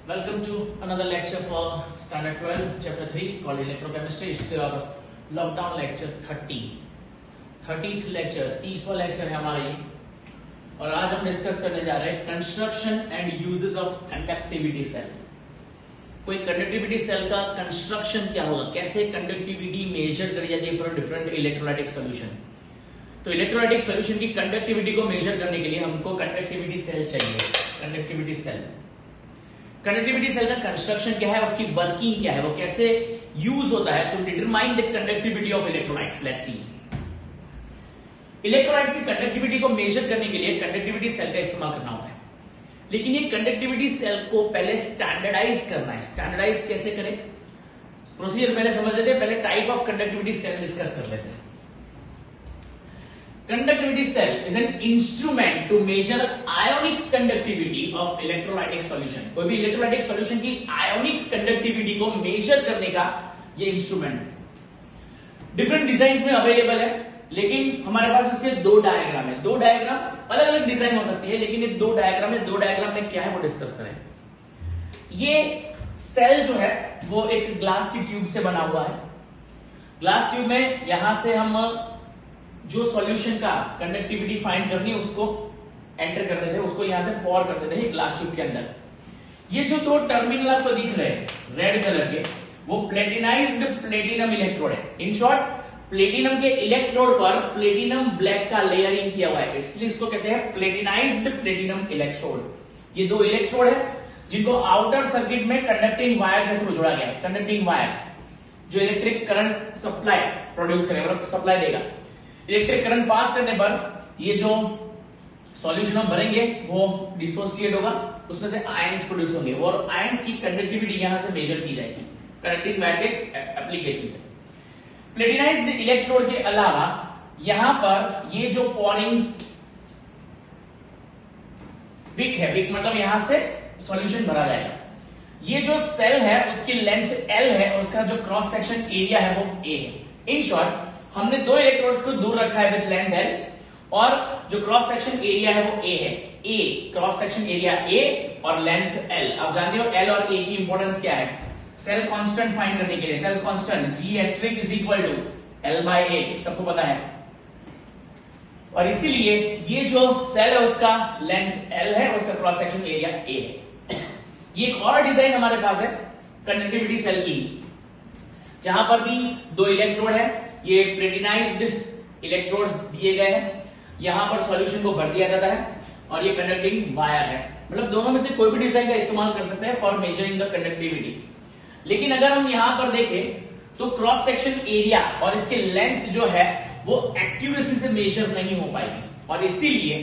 Welcome to another lecture for Standard 12, Chapter 3 called Electrochemistry. It's your lockdown lecture 30. 30th lecture, 30वां lecture है हमारा ये. और आज हम डिस्कस करने जा रहे हैं construction and uses of conductivity cell. कोई कंडक्टिविटी सेल का कंस्ट्रक्शन क्या होगा, कैसे कंडक्टिविटी मेजर करी जाती है फॉर डिफरेंट इलेक्ट्रोलाइटिक सोल्यूशन. तो इलेक्ट्रोलाइटिक सोल्यूशन की कंडक्टिविटी को मेजर करने के लिए हमको कंडक्टिविटी सेल चाहिए. कंडक्टिविटी सेल का कंस्ट्रक्शन क्या है, उसकी वर्किंग क्या है, वो कैसे यूज होता है to determine the conductivity of electrolytes. Let's see. Electrolytes की कंडक्टिविटी को मेजर करने के लिए कंडक्टिविटी सेल का इस्तेमाल करना होता है. लेकिन ये कंडक्टिविटी सेल को पहले स्टैंडर्डाइज करना है. स्टैंडर्डाइज कैसे करें, प्रोसीजर पहले समझ लेते हैं. पहले type of conductivity cell discuss कर लेते हैं. Conductivity cell is an instrument to measure ionic conductivity of electrolytic solution. कोई भी इलेक्ट्रोलाइटिक सॉल्यूशन की आयोनिक कंडक्टिविटी को मेजर करने का ये इंस्ट्रूमेंट है. डिफरेंट डिजाइन में अवेलेबल है, लेकिन हमारे पास इसके दो डायग्राम है. दो डायग्राम अलग अलग डिजाइन हो सकती है, लेकिन ये दो डायग्राम है. दो डायग्राम में क्या है वो डिस्कस करें. ये सेल जो है वो एक ग्लास की ट्यूब से बना हुआ है. ग्लास ट्यूब में यहां से हम जो सॉल्यूशन का कंडक्टिविटी फाइंड करनी है उसको एंटर करते थे, उसको यहां से पॉर करते थे ग्लास ट्यूब के अंदर. ये जो दो टर्मिनल आपको दिख रहे हैं रेड कलर के, वो प्लेटिनाइज्ड प्लेटिनम इलेक्ट्रोड है. इन शॉर्ट, प्लेटिनम के इलेक्ट्रोड पर प्लेटिनम ब्लैक का लेयरिंग किया हुआ है, इसलिए इसको कहते हैं प्लेटिनाइज्ड प्लेटिनम इलेक्ट्रोड. ये दो इलेक्ट्रोड है जिनको आउटर सर्किट में कंडक्टिंग वायर के थ्रू जोड़ा गया है. कंडक्टिंग वायर जो इलेक्ट्रिक करंट सप्लाई प्रोड्यूस करेगा, मतलब सप्लाई देगा. इलेक्ट्रिक करंट पास करने पर ये जो सॉल्यूशन हम भरेंगे वो डिसोसिएट होगा, उसमें से आयंस प्रोड्यूस होंगे और आयंस की कंडक्टिविटी यहां से मेजर की जाएगी कंडक्टिंग वायर के एप्लीकेशन से. प्लेटिनाइज्ड इलेक्ट्रोड के अलावा यहां पर ये जो पॉरिंग विक है, विक मतलब यहां से सॉल्यूशन भरा जाएगा. ये जो सेल है उसकी लेंथ L है, उसका जो क्रॉस सेक्शन एरिया है वो A है. इन शॉर्ट, हमने दो इलेक्ट्रोड्स को दूर रखा है विद लेंथ L और जो क्रॉस सेक्शन एरिया है वो A है. A cross section area A और लेंथ L. आप जानते हो L और A की इंपॉर्टेंस क्या है सेल कांस्टेंट फाइंड करने के लिए. Cell constant G asterisk is equal to L by A, सबको पता है. और इसीलिए ये जो सेल है उसका लेंथ L है और उसका क्रॉस सेक्शन एरिया A है. ये एक और डिजाइन हमारे पास है कंडक्टिविटी सेल की, जहां पर भी दो इलेक्ट्रोड है. ये प्लेटिनाइज्ड इलेक्ट्रोड्स दिए गए हैं, यहां पर सॉल्यूशन को भर दिया जाता है और ये कंडक्टिंग वायर है. मतलब दोनों में से कोई भी डिजाइन का इस्तेमाल कर सकते हैं फॉर मेजरिंग द कंडक्टिविटी. लेकिन अगर हम यहां पर देखें तो क्रॉस सेक्शन एरिया और इसके लेंथ जो है वो एक्यूरेसी से मेजर नहीं हो पाएगी, और इसीलिए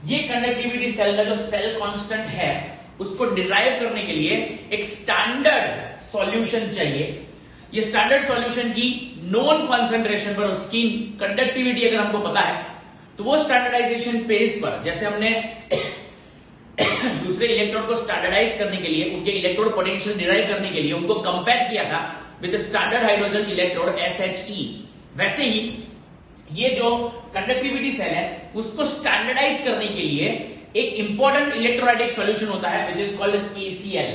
ये कंडक्टिविटी सेल का जो सेल कांस्टेंट है उसको डिराइव करने के लिए एक स्टैंडर्ड सॉल्यूशन चाहिए. ये स्टैंडर्ड सॉल्यूशन की नोन कॉन्सेंट्रेशन पर उसकी कंडक्टिविटी अगर हमको पता है तो वो स्टैंडर्डाइजेशन पेज पर, जैसे हमने दूसरे इलेक्ट्रोड को स्टैंडर्डाइज करने के लिए, उनके इलेक्ट्रोड पोटेंशियल डिराइव करने के लिए उनको कंपेयर किया था with standard hydrogen electrode SHE, वैसे ही ये जो कंडक्टिविटी सेल है उसको स्टैंडर्डाइज करने के लिए एक इंपॉर्टेंट इलेक्ट्रोलाइटिक सॉल्यूशन होता है which is called KCl,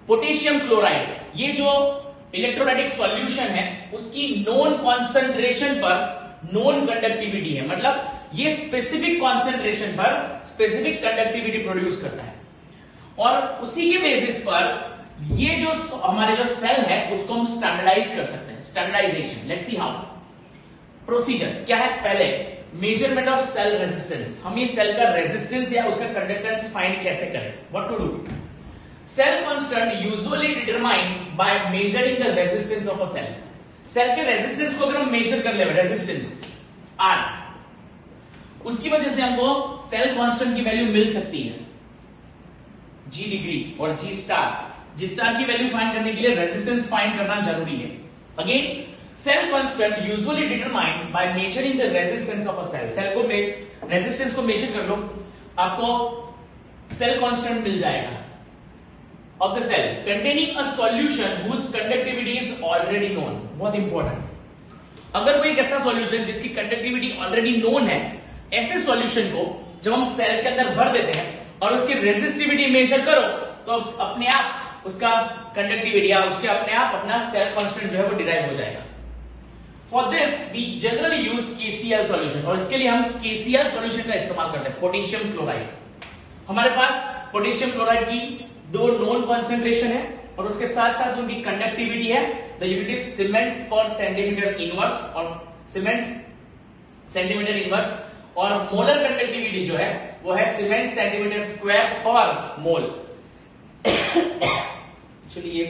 potassium chloride. ये जो इलेक्ट्रोलाइटिक सॉल्यूशन है उसकी नोन कॉन्सेंट्रेशन पर नोन कंडक्टिविटी है, मतलब ये स्पेसिफिक कॉन्सेंट्रेशन पर स्पेसिफिक कंडक्टिविटी प्रोड्यूस करता है. और उसी के बेसिस पर ये जो हमारे जो सेल है उसको हम स्टैंडर्डाइज कर सकते हैं. Standardization, let's see how. Procedure क्या है, पहले मेजरमेंट ऑफ सेल रेजिस्टेंस. हम ये सेल का रेजिस्टेंस या उसका कंडक्टेंस फाइंड कैसे करें, what to do. Cell constant usually determined by measuring the resistance of a cell. Cell के रेजिस्टेंस को अगर हम मेजर कर ले, रेजिस्टेंस R, उसकी वजह से हमको सेल कांस्टेंट की वैल्यू मिल सकती है G डिग्री और G स्टार. G स्टार की वैल्यू फाइंड करने के लिए रेजिस्टेंस फाइंड करना जरूरी है. Again, cell constant usually determined by measuring the resistance of a cell. Cell को रेजिस्टेंस को मेजर कर लो, आपको सेल कांस्टेंट मिल जाएगा of the cell containing a solution whose conductivity is already known. बहुत इंपॉर्टेंट. अगर कोई एक ऐसा सॉल्यूशन जिसकी कंडक्टिविटी ऑलरेडी नोन है, ऐसे सॉल्यूशन को जब हम सेल के अंदर भर देते हैं और उसकी रेजिस्टिविटी मेजर करो तो अपने आप उसका कंडक्टिविटी या उसके अपने आप अपना सेल कांस्टेंट जो है वो डिराइव हो जाएगा। For this we generally use KCl solution, और इसके लिए हम KCl सॉल्यूशन का इस्तेमाल करते हैं, पोटेशियम क्लोराइड। हमारे पास पोटेशियम क्लोराइड की 2 नोन कॉन्सेंट्रेशन है और उसके साथ साथ उनकी कंडक्टिविटी है, द यूनिट इज सीमेंस पर सेंटीमीटर इनवर्स, और सीमेंस सेंटीमीटर इनवर्स, और मोलर कंडक्टिविटी जो है वो है सीमेंस सेंटीमीटर स्क्वायर पर मोल। एक्चुअली ये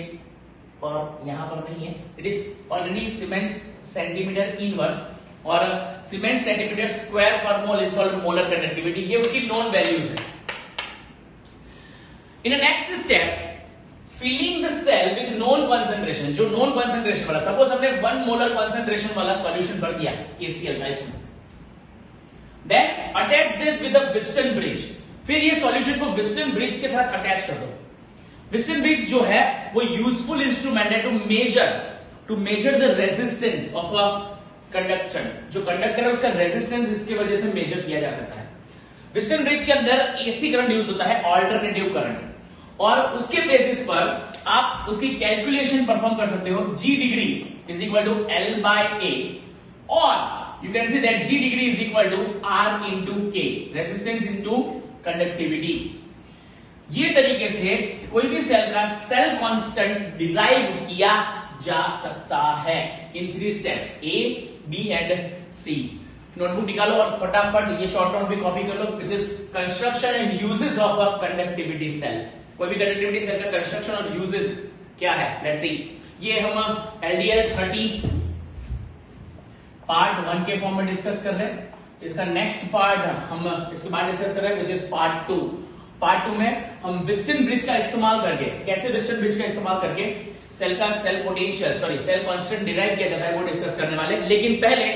पर यहां पर नहीं है, it is already siemens centimetre inverse, और सीमेंस सेंटीमीटर स्क्वायर पर mole is called molar conductivity. ये उसकी नोन वैल्यूज है। In the next step, filling the cell with known concentration, जो नोन कॉन्सेंट्रेशन वाला, सपोज हमने 1 मोलर कॉन्सेंट्रेशन वाला solution भर दिया KCl का इसमें, then attach this with a Wheatstone bridge, फिर ये सॉल्यूशन को विस्टन ब्रिज के साथ अटैच कर दो। विस्टन ब्रिज जो है वो यूजफुल इंस्ट्रूमेंट है to measure the resistance of a conductor. जो कंडक्टर है उसका रेजिस्टेंस इसकी वजह से मेजर किया जा सकता है। विस्टन ब्रिज के अंदर AC करंट यूज होता है, ऑल्टरनेटिव करंट, और उसके बेसिस पर आप उसकी कैलकुलेशन परफॉर्म कर सकते हो। G degree is equal to L by A, और you can see that G degree is equal to R into K, resistance into conductivity. ये तरीके से कोई भी सेल का सेल कांस्टेंट डिराइव किया जा सकता है इन 3 steps, A, B and C। Notebook निकालो और फटाफट ये शॉर्ट नोट भी कॉपी कर लो, which is construction and uses of a conductivity cell. कोई भी कंडक्टिविटी सेल का कंस्ट्रक्शन और यूजेस क्या है, लेट्स सी। ये हम LDL-30 पार्ट 1 के फॉर्म में डिस्कस कर रहे हैं। इसका नेक्स्ट पार्ट हम इसके बाद डिस्कस कर रहे हैं, विच इज पार्ट 2। पार्ट 2 में हम विस्टन ब्रिज का इस्तेमाल करके, कैसे विस्टन ब्रिज का इस्तेमाल करके सेल का सेल कांस्टेंट डिराइव किया जाता है, वो डिस्कस करने वाले। लेकिन पहले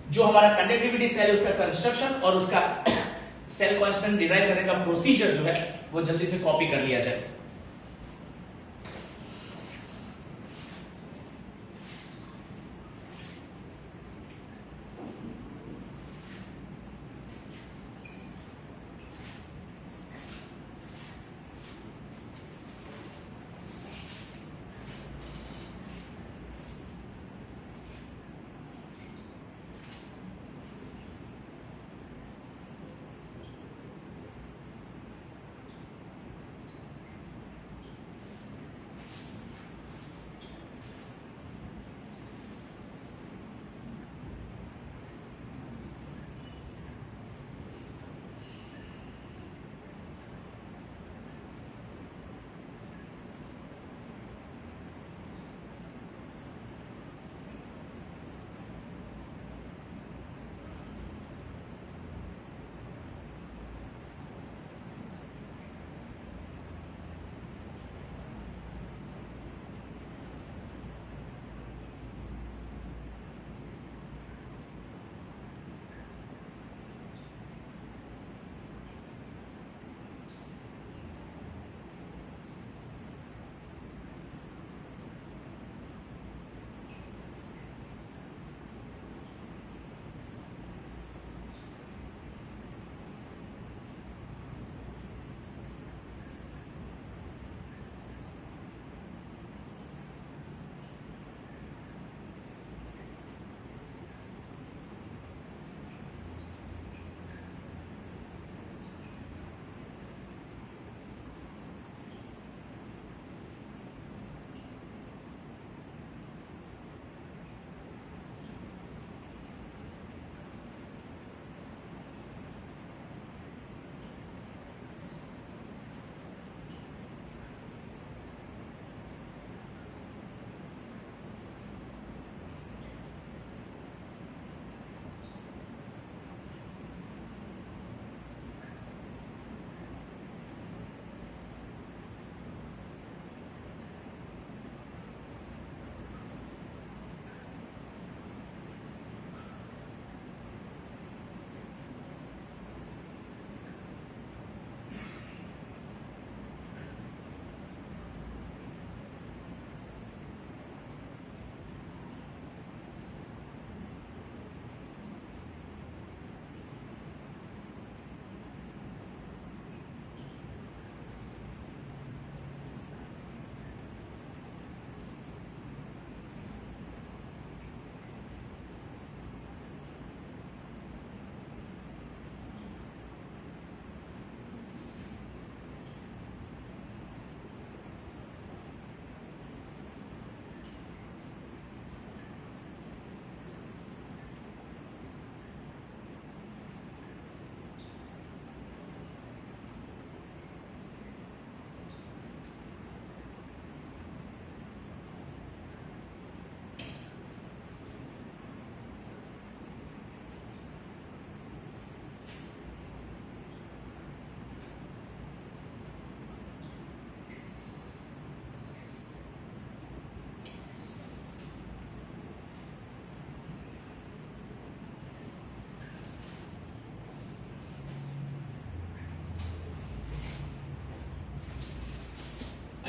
जो हमारा कंडक्टिविटी सेल है उसका कंस्ट्रक्शन और उसका सेल कांस्टेंट डिराइव करने का प्रोसीजर जो है वो जल्दी से कॉपी कर लिया जाए।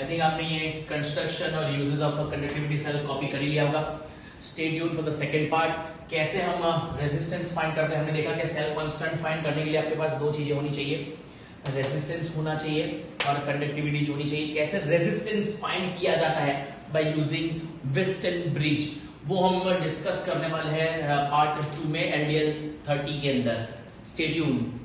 आई थिंक आपने ये कंस्ट्रक्शन और uses of conductivity cell copy कर ही लिया होगा। Stay tuned for the second part. कैसे हम रेजिस्टेंस फाइंड करते हैं, हमने देखा कि सेल कांस्टेंट फाइंड करने के लिए आपके पास दो चीजें होनी चाहिए, रेजिस्टेंस होना चाहिए और कंडक्टिविटी होनी चाहिए। कैसे रेजिस्टेंस फाइंड किया जाता है, बाय यूजिंग व्हिस्टन ब्रिज, वो हम डिस्कस करने वाले हैं पार्ट 2 में एलडीएल 30 के अंदर। Stay tuned.